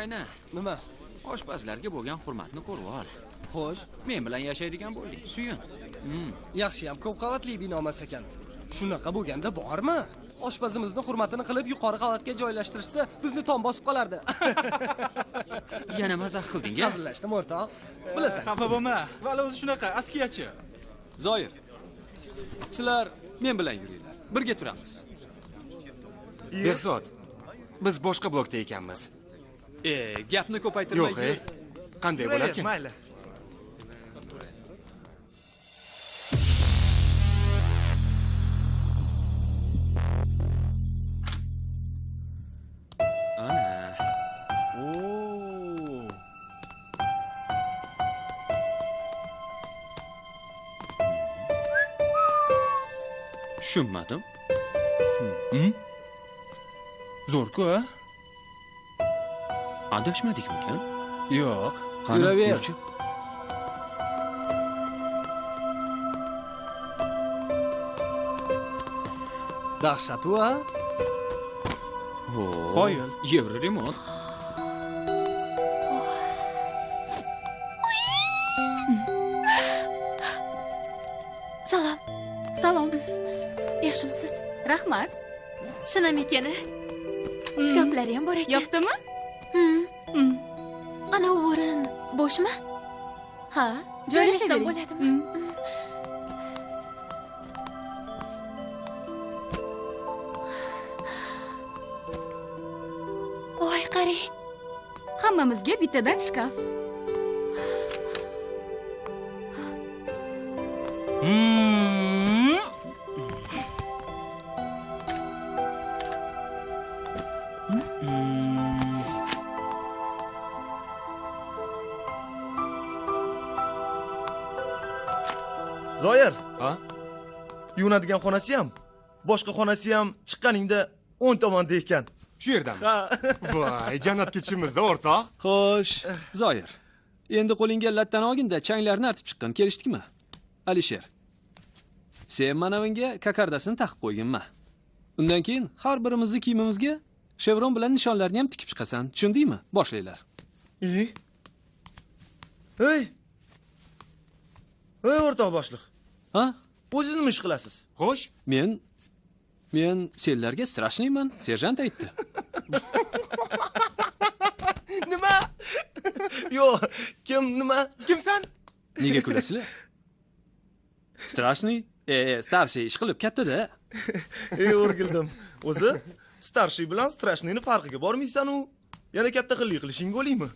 Oyna. Nima? Oshpazlarga bo'lgan hurmatni ko'rib ol. Xo'sh, Men bilan yashaydigan bo'lding. Suyun. yaxshi ham ko'p qavatli bino emas ekan. Shunaqa bo'lganda bormi? Oshpazimizni hurmatini qilib yuqori qavatga joylashtirishsa, bizni tom bosib qolardi. Yana mazax qilding-a? Hazillashdim o'rtoq. Bilasan. Xafa bo'lma. Vali o'zi shunaqa, askiyachi. Zoir. Sizlar men bilan yuringlar. Birga turamiz. Behzod, biz boshqa blokda ekanmiz. Gapni ko'paytirmay Yo'q, qanday bo'larkan? Mayli. Ana. Tushunmadim. Zo'r-ku, a? Adashmadikmikan? Yo'q. Qani, Yuraver. yurchi. Dahshat u, a? Qoyil. Yevro remont. Salom. Salom. Yaxshimisiz? Rahmat. Shinam ekan. Shkaflari ham bor ekan. Yoqdimi? Ana o'rin bo'shmi? Ha, Joylashsam joylashavering. bo'ladimi? Voy, qarang. Hammamizga bittadan shkaf. Zoir, Ha? yuvinadigan xonasi ham, boshqa xonasi ham chiqqaningda 10 tomonda ekan. Shu yerdami? Ha. Voy, jannatga tushimizda o'rtoq. Xo'sh, Zoir. Endi qo'lingga lattani olgin-da, changlarni artib chiqqin. Kelishdikmi? Alisher. Sen mana bunga kokardasini taqib qo'yginman. Undan keyin har birimizni kiyimimizga chevron bilan nishonlarni ham tikib chiqasan. Tushundingmi? Boshlaylar. Ey, o'rtoq boshliq. Ha? O'zingiz nima ish qilasiz? Xo'sh, Men senlarga strashniyman, serjant aytdi. Nima? Yo'q, nima? Kimsan? Nega kulasizlar? Strashniy, starshий ish qilib katta-da. O'rgildim. O'zi starshiy bilan strashniyni farqiga bormaysan-u. Yana katta qillik qilishing bo'laymi?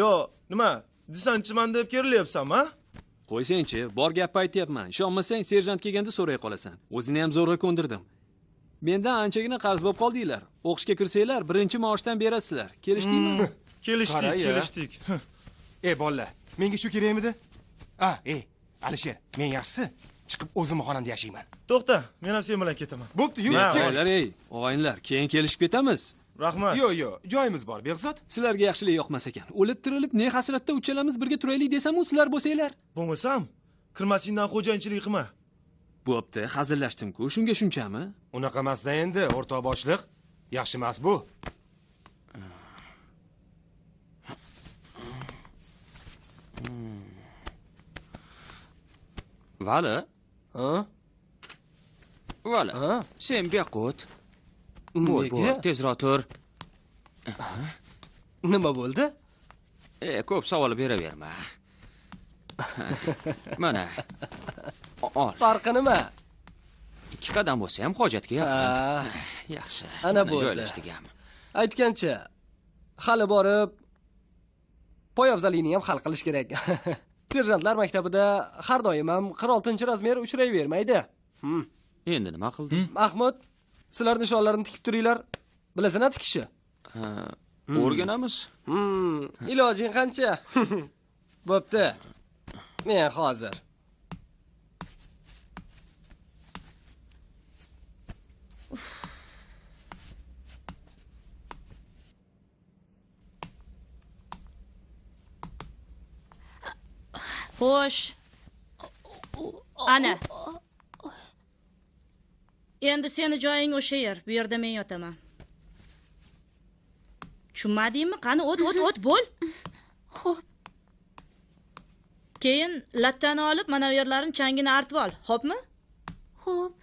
Yo, nima? Desantchiman deb kerilyapsanmi, ha? Qo'ysangchi, bor gapni aytyapman. Ishonmasang, serjant kelganda so'ray qolasan. O'zini ham zo'rg'a ko'ndirdim. Mendan anchagina qarz bo'lib qoldinglar. O'qishga kirsanglar, birinchi maoshdan berasizlar. Kelishdingmi? Kelishdik. bolalar, menga shu kerakmidi? Alisher, men yaxshisi chiqib o'zim xonamda yashayman. To'xta, men ham sen bilan ketaman. Bo'pti, yur. Qo'ylar, og'aynilar, keyin kelishib ketamiz. Rahmat. Yo'q, joyimiz bor, Behzod. Sizlarga yaxshilik yoqmas ekan. O'lib tirilib, ne hasratda uchalamiz birga turaylik desam-u, sizlar bo'lsanglar. Bo'lmasam, kirmasingdan xo'jayinchilik qilma. Bo'pti, hazillashdim-ku, shunga shunchami? Unaqa emas-da endi, o'rtoq boshliq. Yaxshi emas bu. Vali, Ha? Vali. Ha? Sen bu yoqqa o't. Bo'l, tezroq tur. Nima bo'ldi? Ko'p savol beraverma. Mana. Ol. Farqi nima? 2 qadam bo'lsa ham hojatga yaqin. Ha, Yaxshi. Ana Mana bo'ldi. joylashdik ham. aytgancha hali borib poyabzalini ham hal qilish kerak. Serjantlar maktabida har doim ham 46-razmer uchrayvermaydi. Endi nima qildim? Mahmud, sizlar nishonlarni tikib turinglar. Bilasizmi tikishni? O'rganamiz. Ilojing qancha? Bo'pti. Men hozir. Xo'sh. Ana. Endi seni joying o'sha yer. Bu yerda men yotaman. Tushunmadingmi? Qani o't bo'l. Xo'p. Keyin lattani olib, mana bu yerlarni changini artib ol, xo'pmi? Xo'p.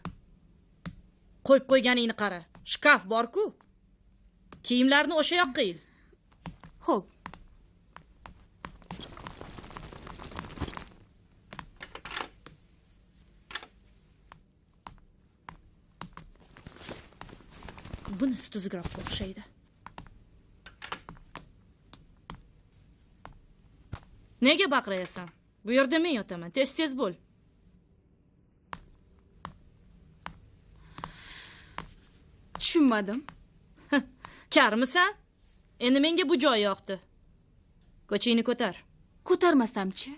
Qo'yib qo'yganingni qara. Shkaf bor-ku. Kiyimlarni o'sha yoqqa il. Xo'p. Bunisi tuzukroq o'xshaydi. Nega baqirasan? Bu yerda men yotaman. Tez bo'l. Tushunmadim. Karmisan? Endi menga bu joy yoqdi. Ko'chingni ko'tar. Ko'tarmasamchi?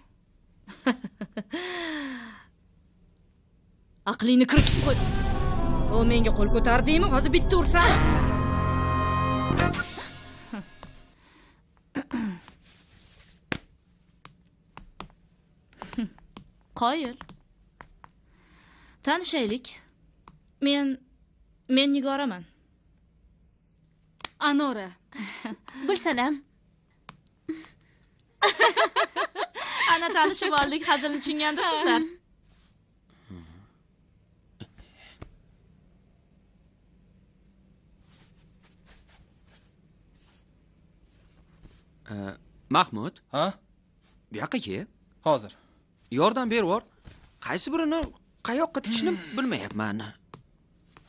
Aqlingni kiritib qo'y. O menga qo'l ko'tardingmi? Hozir bitta ursam. Qoyil. Tanishaylik. Men Nigoraman. Anora. Bilsanam. Ana tanishib oldik, hazilni tushungandirsizlar. Mahmud, Ha? bu yoqqa kel. Hozir. Yordam berib, qaysi birini qayoqqa tikishni bilmayapman.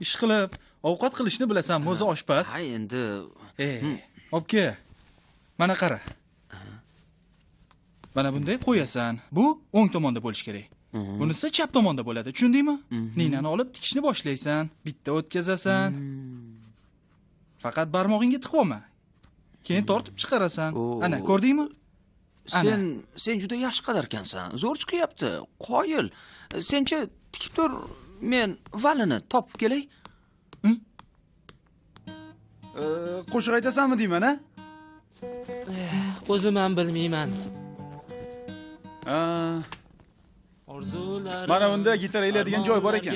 Ish qilib, ovqat qilishni bilasanmi, o'zi oshpaz? Ha, endi Obke. Mana qara. Mana bunday qo'yasan. Bu o'ng tomonda bo'lish kerak. Bunisi chap tomonda bo'ladi, tushundingmi? Ninani olib tikishni boshlaysan, bitta o'tkazasan. Faqat barmog'ingga tiqib olma. Keyin tortib chiqarasan. Ana, ko'rdingmi? Sen juda yaxshi qadarkansan. Zo'r chiqyapti. Qoyil. Senchi tikib tur, men Valini topib kelay. Qo'shiq aytasanmi deyman, a? O'zim ham bilmayman. Mana bunda gitara eladigan joy bor ekan.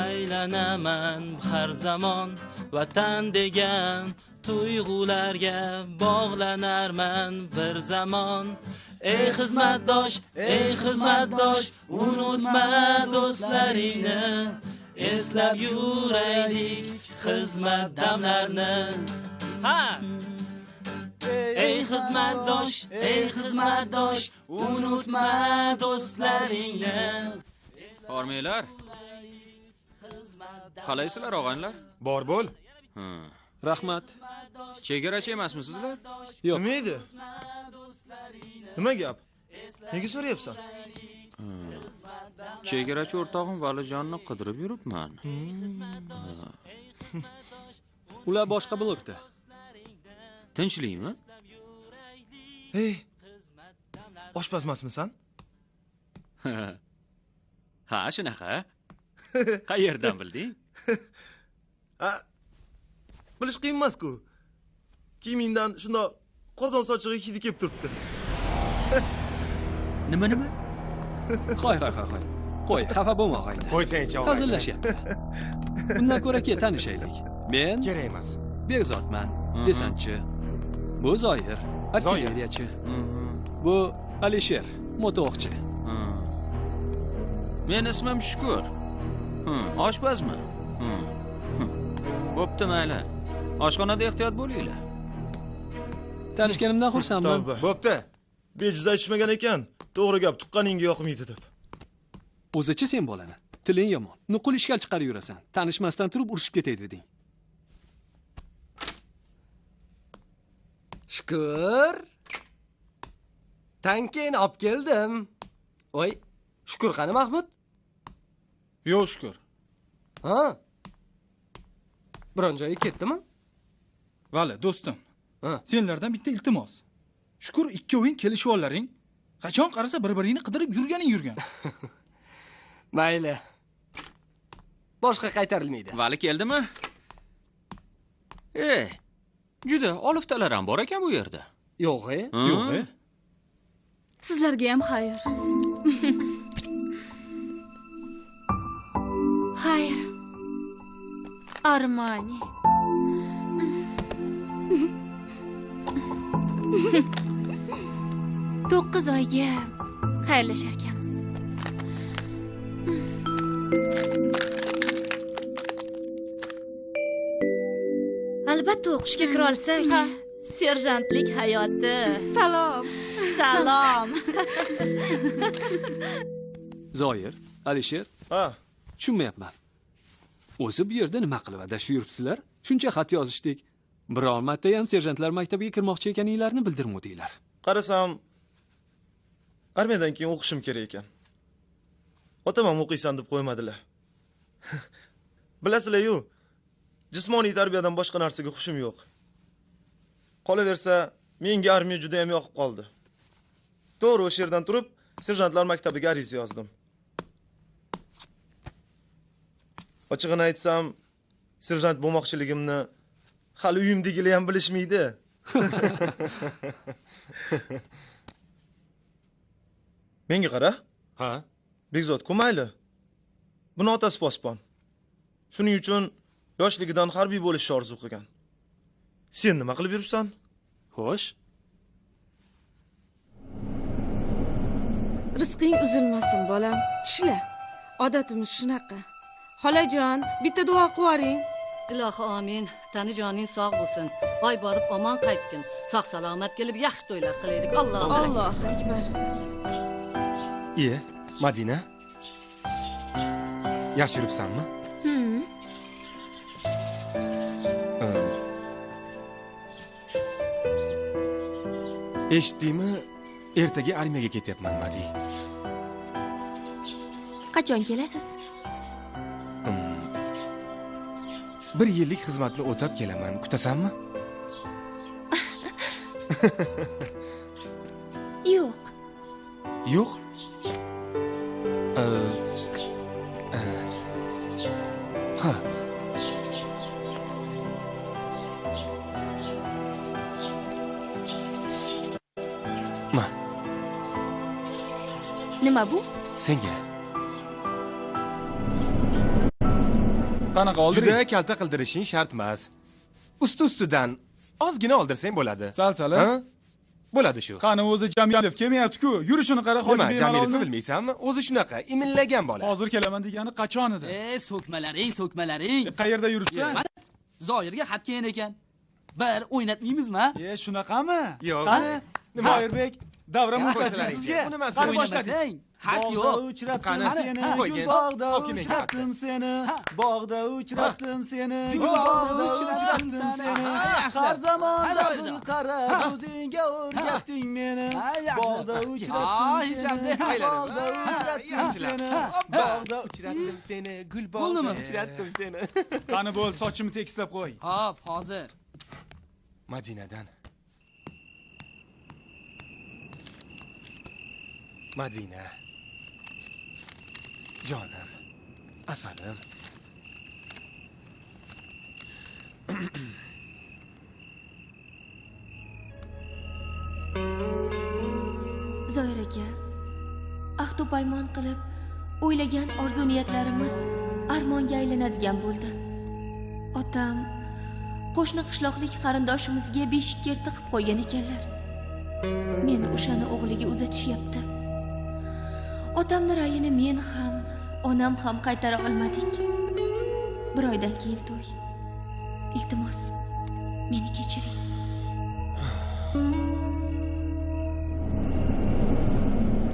Aylanaman har zamon, vatan degan tuyg'ularga bog'lanarman bir zamon. Ey xizmatdosh, unutma do'stlaringni, eslab yuraylik xizmat damlarini. Ha! Ey xizmatdosh, unutma do'stlaringni. Hormanglar. Qalaysizlar, og'aynilar? Bor bo'l. Rahmat. Chegarachi emasmi sizlar? Yo'q. Nima edi? Nima gap? Nega so'rayapsan? Chegarachi o'rtog'im Valijonni qidirib yuribman. Ular boshqa blokda. Tinchlikmi? Hey. Oshpazmasmisan? Ha, shunaqa. Qayerdan bilding? Bilish qiyin emas-ku. Kiyimingdan shundoq qozon sochig'i hidi kelib turibdi. Nima? Qo'y. Qo'y, xafa bo'lma og'ayni. Qo'ysang-chi, og'ayni. Hazillashyapti. Undan ko'ra kel tanishaylik. Men Kerak emas. Begzodman, desantchi. Bu Zoir, artilleriyachi. Bu Alisher, moto'qchi. Men ismim Shukur. Oshpazmi? Bo'pti, mayli. Oshxonada ehtiyot bo'linglar. Tanishganimdan xursandman. Bo'pti. Bejiz aytishmagan ekan, to'g'ri gap tuqqaningga yoqmaydi deb. O'zichi sen bolani. Tiling yomon. Nuqul ishkal chiqarib yurasan. Tanishmasdan turib urushib ketay deding. Shukur. Tankeni olib keldim. Voy, Shukur qani Mahmud? Yo'q, Shukur. Ha? Biron joyga ketdimi? Vali, do'stim. Ha. Senlardan bitta iltimos. Shukur ikkoving kelishib ollaring. Qachon qarasa bir-biringni qidirib yurgan. Mayli. Boshqa qaytarilmaydi. Vali keldimi? Juda oliftalar ham bor ekan bu yerda. Yo'q-e? Yo'q-e? Sizlarga ham xayr. Xayr. Armani. 9 oyga xayrlashar ekanmiz. Albatta o'qishga kira olsak. Serjantlik hayoti. Salom. Salom. Zoir, Alisher, Ha, tushunmayapman. O'zi bu yerda nima qilib adashib yuribsizlar? Shuncha xat yozishdik. Biror marta ham serjantlar maktabiga kirmoqchi ekaninglarni bildirmadinglar. qarasam armiyadan keyin o'qishim kerak ekan. Otam ham o'qiysan deb qo'ymadilar. Bilasizlar-ku, jismoniy tarbiyadan boshqa narsaga xushim yo'q. Qolaversa, menga armiya juda ham yoqib qoldi. To'g'ri, o'sha yerdan turib, serjantlar maktabiga ariza yozdim. Ochig'ini aytsam, serjant bo'lmoqchiligimni hali uyimdagilar ham bilishmaydi. Menga qara. Ha? Bekzod ko'mayli. Buni otasi posbon. Shuning uchun yoshligidan harbiy bo'lishni orzu qilgan. Sen nima qilib yuribsan? Xo'sh, Rizqing uzilmasin, bolam. Tishla. Odatimiz shunaqa. Xolajon, bitta duo qilaring. Ilohi amin. Tani joning sog' bo'lsin. Oy borib omon qaytgin. Sog' salomat kelib yaxshi to'ylar qilaylik. Allohu akbar. Iye, Madina. Yaxshi yuribsanmi? Eshitdingmi? Ertaga armiyaga ketyapman, Madi. Qachon kelasiz? 1 yillik xizmatni o'tab kelaman. Kutasanmi? Yo'q. Yo'q. Ha. Nima bu? Senga. Qanaqa oldiring? Juda kalta qildirishing shart emas. Usti-ustidan ozgina oldirsang bo'ladi. Sal-sal. Bo'ladi shu. Qani o'zi Jamilov kelmayapti-ku. Yurishini qara, Nima, Jamilovni bilmaysanmi? O'zi shunaqa, imillagan bola. Hozir kelaman degani qachon edi? So'kmalaring. Qayerda yuribsan? Zoirga xat kelgan ekan. Bir o'ynatmaymizmi? Shunaqami? Yo'q. Qani? Zoirbek, davra muhtasiz sizga. Qani boshlasang? Xat yo'q. Uchratdim seni, bog'da uchratdim seni, bog'da uchratdim seni, bog'da uchratdim seni. Har zamonda qara o'zingga o'rgatding meni. Bog'da uchratdim seni, bog'da uchratdim seni, bog'da uchratdim seni, gul bog'da uchratdim seni. Qani bo'l, sochimni tekislab qo'y. Hop, hozir. Madinadan. Madina. Jonim, asalim. Zoir aka, ahd paymon qilib, o'ylagan orzu niyatlarimiz armonga aylanadigan bo'ldi. Otam qo'shni qishloqlik qarindoshimizga beshik kerti qilib qo'ygan ekanlar. Meni o'shani o'g'liga uzatishyapti. Otamning rayini men ham, onam ham qaytara olmadik. 1 oydan keyin to'y. Iltimos, meni kechiring.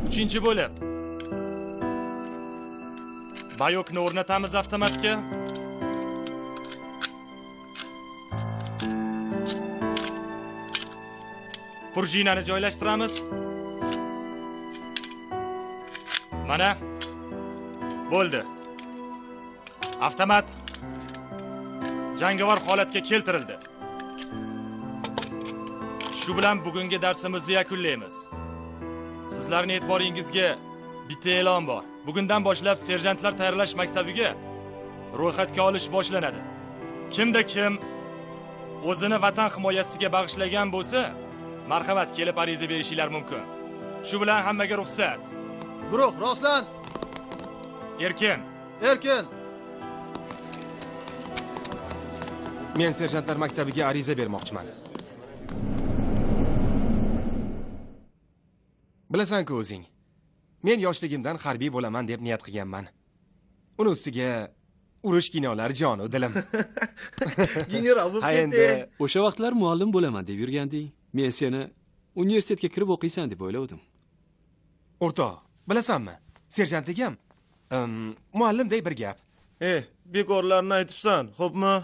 Uchinchi bo'lib. Bayokni o'rnatamiz avtomatga. Purjinani joylashtiramiz. Mana. Bo'ldi. Avtomat jangovar holatga keltirildi. Shu bilan bugungi darsimizni yakunlaymiz. Sizlarning e'tiboringizga bitta e'lon bor. Bugundan boshlab serjantlar tayyorlash maktabiga ro'yxatga olish boshlanadi. Kimda kim o'zini vatan himoyasiga bag'ishlagan bo'lsa, marhamat kelib ariza berishinglar mumkin. Shu bilan hammaga ruxsat. Guruh, Roslan. Erkin. Erkin. Men serjantlar maktabiga ariza bermoqchiman. Bilasan-ku o'zing. Men yoshligimdan harbiy bo'laman deb niyat qilganman. Uni ustiga urush kinolar jonu dilim. General bo'lib endi O'sha vaqtlar muallim bo'laman deb yurganding. Men seni universitetga kirib o'qiysan deb o'yladim. o'rtoq, bilasanmi? Serjantligim muallimday bir gap. Bekorlarni aytibsan, xo'pmi?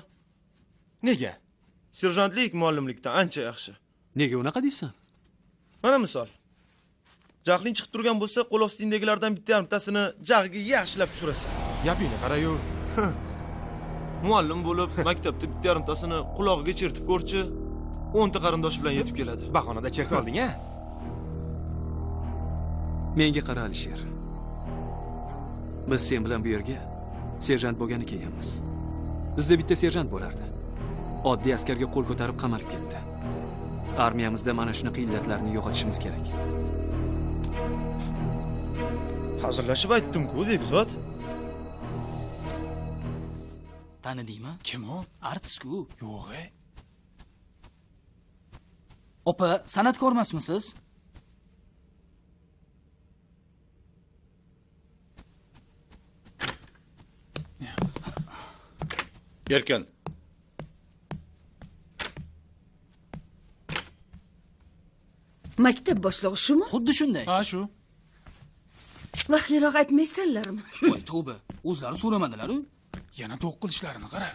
Nega? Serjantlik muallimlikdan ancha yaxshi. Nega unaqa deysan? Mana misol. Jahling chiqib turgan bo'lsa, qo'l ostingdagilardan bitta yarimtasini jag'iga yaxshilab tushirasan. Gapingni qara-yu. Muallim bo'lib, maktabda bitta yarimtasini qulog'iga chertib ko'rchi, 10 ta qarindosh bilan yetib keladi. Bahonada chertib olding-a? Menga qara Alisher. Biz sen bilan bu yerga serjant bo'lgani kelganmiz. Bizda bitta serjant bo'lardi. Oddiy askarga qo'l ko'tarib qamalib ketdi. Armiyamizda mana shunaqa illatlarni yo'qotishimiz kerak. Hazırlashib aytdim-ku, Bekzod. Tanidingmi? Kim u? Artist-ku. Yo'q-e. Opa, san'atkormasmisiz? Erkin. Maktab boshlig'i shumi? Xuddi shunday. Ha, shu. Vaqtliroq aytmaysanlarmi? Voy, tavba. O'zlari so'ramadilar-ku. Yana to'q qilishlarini qara.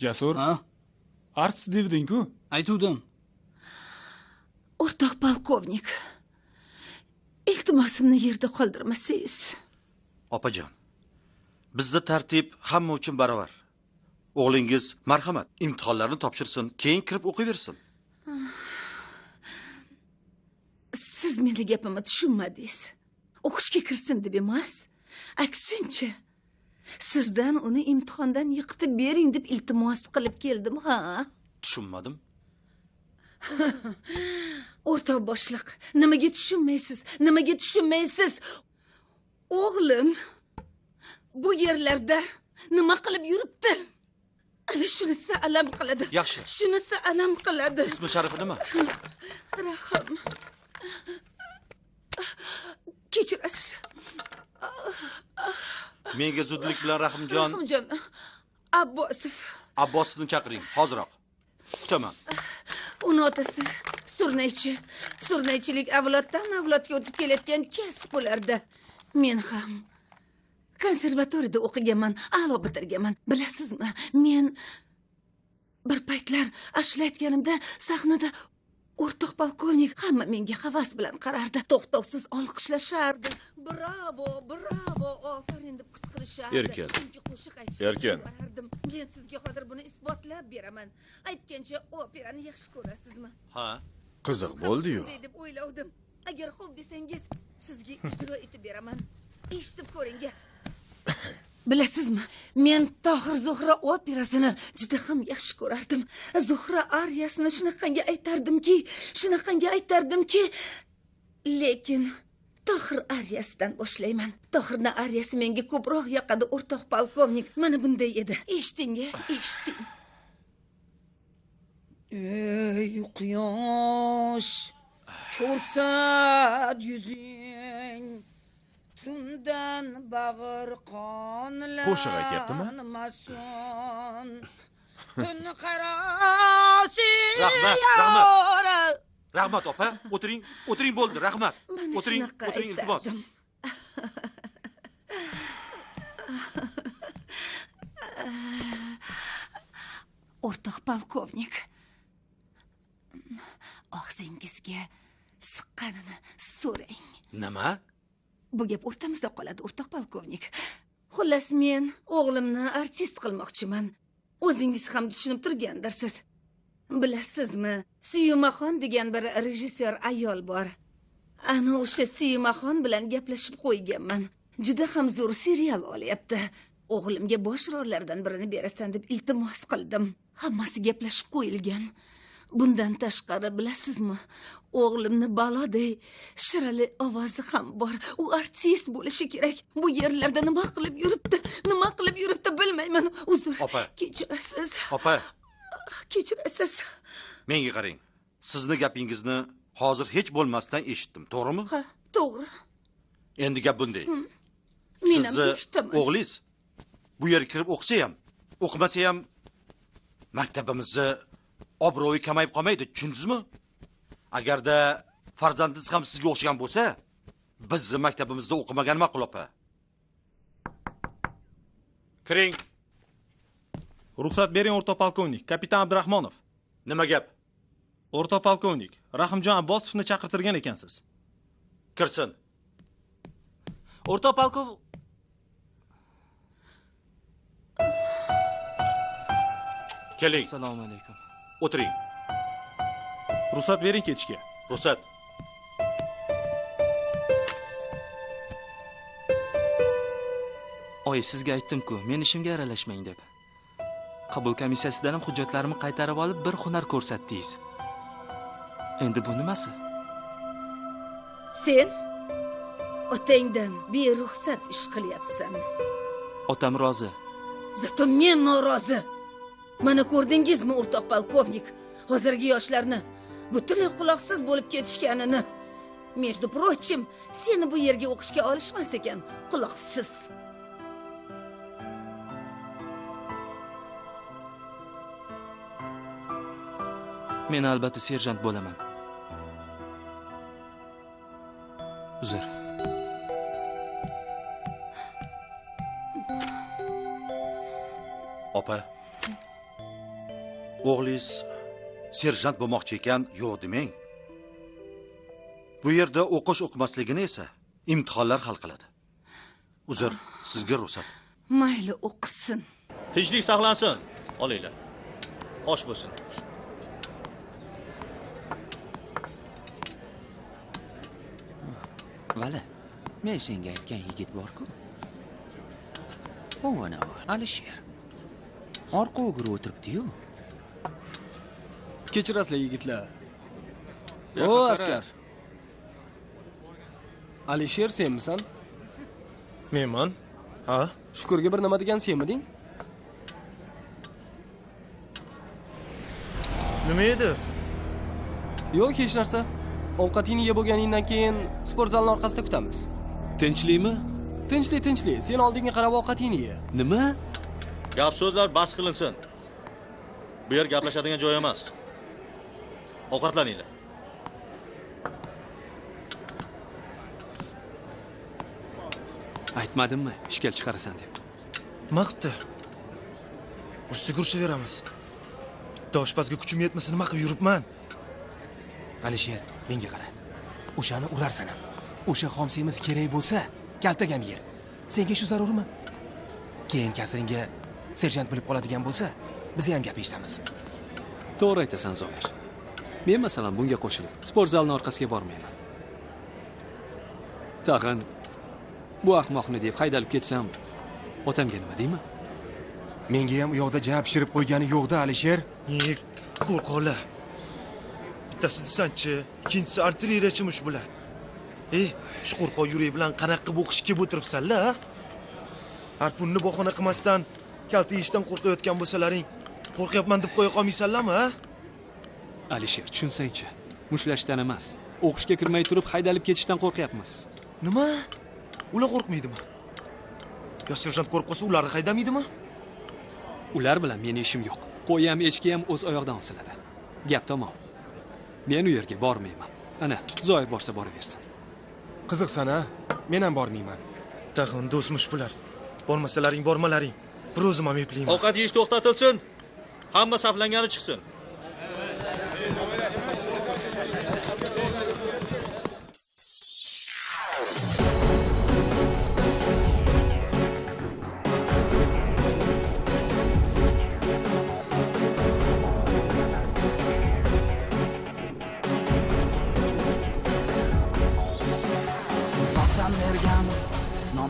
Jasur. Ha? Artist devding-ku. Aytuvdim. O'rtoq polkovnik. Iltimosimni yerda qoldirmasangiz. Opajon. Bizda tartib hamma uchun barobar. O'g'lingiz marhamat, imtihonlarni topshirsin, keyin kirib o'qiyversin. Siz meni gapimni tushunmadingiz. O'qishga kirsin deb emas, aksincha. Sizdan uni imtihondan yiqitib bering deb iltimos qilib keldim, ha? Tushunmadim. O'rtoq boshliq, nimaga tushunmaysiz? Nimaga tushunmaysiz? O'g'lim bu yerlarda nima qilib yuribdi? Ana shunisi alam qiladi. Yaxshi. Shunisi alam qiladi. Ismi sharifi nima? Rahim. Kechirasiz. Menga zudlik bilan Rahimjon Abbosov. Abbosovni chaqiring, hoziroq. Kutaman. Uni otasi surnaychilik avloddan avlodga o'tib kelayotgan kasb bo'lardi. Men ham konservatoriyada o'qiganman, a'lo bitirganman. Bilasizmi, men bir paytlar ashula aytganimda sahnada o'rtoq polkovnik hamma menga havas bilan qarardi. To'xtovsiz olqishlashardi. Bravo, bravo, ofarin deb qichqirishardi. Erkin. Chunki qo'shiq aytishni Erkin. sevardim. Men sizga hozir buni isbotlab beraman. Aytgancha operani yaxshi ko'rasizmi? Ha. Qiziq bo'ldi-yu. Shunday deb o'ylavdim. Agar xo'p desangiz, sizga ijro etib beraman. Eshitib ko'ring. Bilasizmi, men Tohir Zuhra operasini juda ham yaxshi ko'rardim. Zuhra ariyasini shunaqangi aytardimki, lekin Tohir ariyasidan boshlayman. Tohirning ariyasi menga ko'proq yoqadi, o'rtoq polkovnik. Mana bunday edi. Eshiting. Ey quyosh, ko'rsat yuzing. Tundan bag'ir qonlar. Qo'shiq aytyaptimi? Tun qarosi. Rahmat opa, o'tiring bo'ldi, rahmat. O'tiring, iltimos. O'rtoq polkovnik, og'zingizga siqqanini so'rang. Nima? Bu gap o'rtamizda qoladi, o'rtoq polkovnik. Xullas, men o'g'limni artist qilmoqchiman. O'zingiz ham tushunib turgandirsiz. Bilasizmi, Suyumaxon degan bir rejissyor ayol bor. Ana o'sha Suyumaxon bilan gaplashib qo'yganman. Juda ham zo'r serial olyapti. O'g'limga bosh rollardan birini berasan deb iltimos qildim. Hammasi gaplashib qo'yilgan. Bundan tashqari bilasizmi, o'g'limni baloday shirali ovozi ham bor. U artist bo'lishi kerak. Bu yerlarda nima qilib yuribdi bilmayman. Uzr. Opa. Kechirasiz. Opa. Kechirasiz. Menga qarang. Sizni gapingizni hozir hech bo'lmasdan eshitdim, to'g'rimi? Ha, to'g'ri. Endi gap bunday. Men ham Sizni eshitaman. o'g'lingiz bu yerga kirib o'qisa ham, o'qimasa ham maktabimizni obro'yi kamayib qolmaydi, tushundingizmi? Agarda farzandingiz ham sizga o'xshagan bo'lsa, bizni maktabimizda o'qimagan ma'qul opa. Kiring. Ruxsat bering, o'rta polkovnik. Kapitan Abdurahmonov. Nima gap? O'rta polkovnik, Rahimjon Abbosovni chaqirtirgan ekansiz. Kirsin. O'rta polkov Keling. Assalomu alaykum. O'tiring. Ruxsat bering ketishga. Ruxsat. Oy, sizga aytdim-ku, men ishimga aralashmang deb. Qabul komissiyasidan ham hujjatlarimni qaytarib olib, bir hunar ko'rsatdingiz. Endi bu nimasi? Sen otangdan beruxsat ish qilyapsan. Otam rozi. Zato men norozi. Mana ko'rdingizmi, o'rtoq polkovnik, hozirgi yoshlarni butunlay quloqsiz bo'lib ketishganini. Между прочим, seni bu yerga o'qishga olishmas ekan, quloqsiz. Men albatta serjant bo'laman. Uzr. Opa. O'g'lingiz serjant bo'lmoqchi ekan, yo'q demang. Bu yerda o'qish-o'qimasligini esa imtihonlar hal qiladi. Uzr, sizga ruxsat. Mayli, o'qisin. Tinchlik saqlansin. Olinglar. Osh bo'lsin. Vali, men senga aytgan yigit bor-ku. O, ana u, Alisher. Orqa o'g'ri o'tiribdi-yu. Kechirasizlar yigitlar. O, askar. Alisher senmisan? Menman. Ha? Shukurga bir nima degan senmiding? Nima edi? Yo'q, hech narsa. Ovqatingni yeb bo'lganingdan keyin sport zalning orqasida kutamiz. Tinchlikmi? Tinchlik. Sen oldinga qarab ovqatingni ye. Nima? Gap so'zlar bas qilinsin. Bu yer gaplashadigan joy emas. Ovqatlaninglar. Aytmadimmi, ishkal chiqarasan deb. Nima qilibdi? Urshaveramiz. Bitta oshpazga kuchim yetmasa nima qilib yuribman? Alisher, menga qara. O'shani urarsan ham. O'sha xom semiz kerak bo'lsa, kaltagam yer. Senga shu zarurmi? Keyin kasringga serjant bilib qoladigan bo'lsa, biz ham gap eshitamiz. To'g'ri aytasan, Zoir. Men masalan bunga qo'shilib, sport zalning orqasiga bormayman. Tag'in bu ahmoqni deb haydalib ketsam, otamga nima deyman? Menga ham u yoqda javob pishirib qo'ygani yo'qda, Alisher. Qo'rqoqlar. Bittasi desantchi, ikkinchisi artilleriyachimush bular. Shu qo'rqoq yurak bilan qanaqa qilib o'qishga kelib o'tiribsanlar, ha? Harpunni bahona qilmasdan kalta yeyishdan qo'rqayotgan bo'lsalaring, qo'rqyapman deb qo'ya qolmaysanlarmi, ha? Alisher, tushunsang-chi, mushlashdan emas, o'qishga kirmay turib haydalib ketishdan qo'rqyapmiz. Nima? Ular qo'rqmaydimi? Yo serjant ko'rib qolsa, ularni haydamaydimi? Ular bilan meni ishim yo'q. Qo'y ham, echki ham o'z oyoqdan osiladi. Gap tamom. Men u yerga bormayman. Ana, Zoir borsa boraversin. Qiziqsan-a? Men ham bormayman. Tag'in do'stmish bular. Bormasalaring, bormalaring. Bir o'zim ham eplayman. Ovqat yeyish to'xtatilsin. Hamma saflangani chiqsin.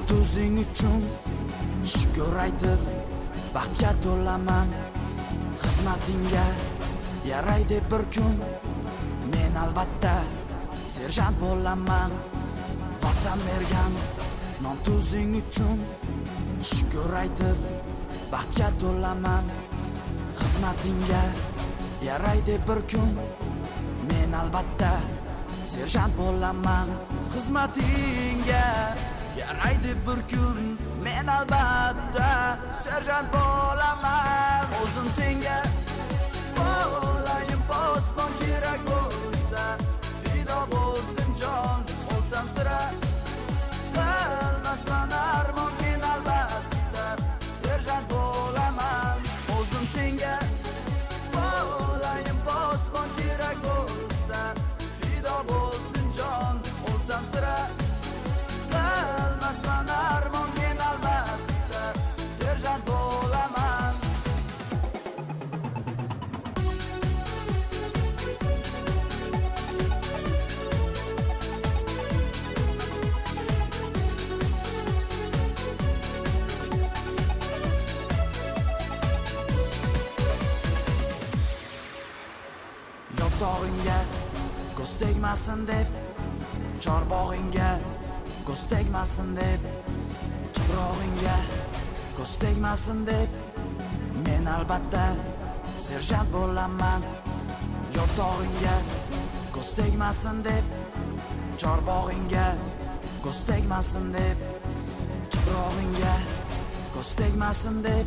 Tuzing uchun shukr aytib baxtga to'laman, xizmatingga yaraydi bir kun. Men albatta serjant bo'laman. Vatan bergan non tuzing uchun shukr aytib baxtga to'laman, xizmatingga yaraydi bir kun men albatta serjant bo'laman xizmatingga yaraydi bir kun men albatta serjant bo'laman o'zim senga bo'layim posbon kerak bo'lsa fido bo'lsin jon olsam sira qilmasman armon men albatta serjant bo'laman o'zim senga bo'layim posbon kerak bo'lsa fido bo'lsin jon olsam sira qilmasman armon men albatta serjant bo'laman Yo'qdog'ingga ko'z tegmasin deb chorbog'ingga ko'z tegmasin deb tuprog'ingga ko'z tegmasin deb men albatta serjant bo'laman yo'qdog'ingga ko'z tegmasin deb chorbog'ingga ko'z tegmasin deb tuprog'ingga ko'z tegmasin deb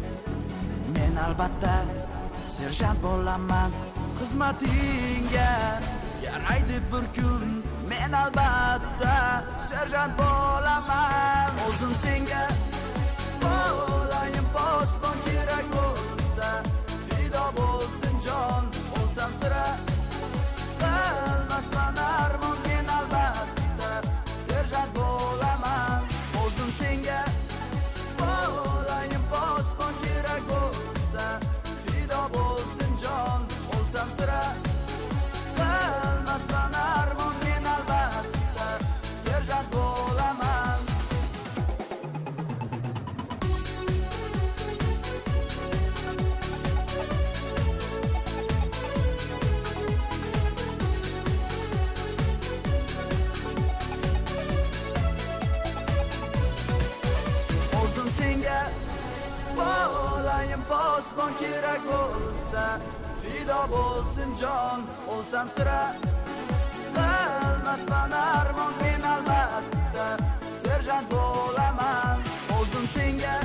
men albatta serjant bo'laman xizmatingga yaraydi bir kun men albatta serjant bo'laman o'zim senga bo'layim posbon kerak bo'lsa fido bo'lsin jon olsam sira qilmasman armon men albatta serjant bo'laman o'zim senga bo'layim posbon kerak bo'lsa fido bo'lsin jon olsam sira qilmasman armon men albatta serjant bo'laman o'zim senga bo'layim posbon kerak bo'lsa fido bo'lsin jon olsam sira qilmasman armon men albatta serjant bo'laman o'zim senga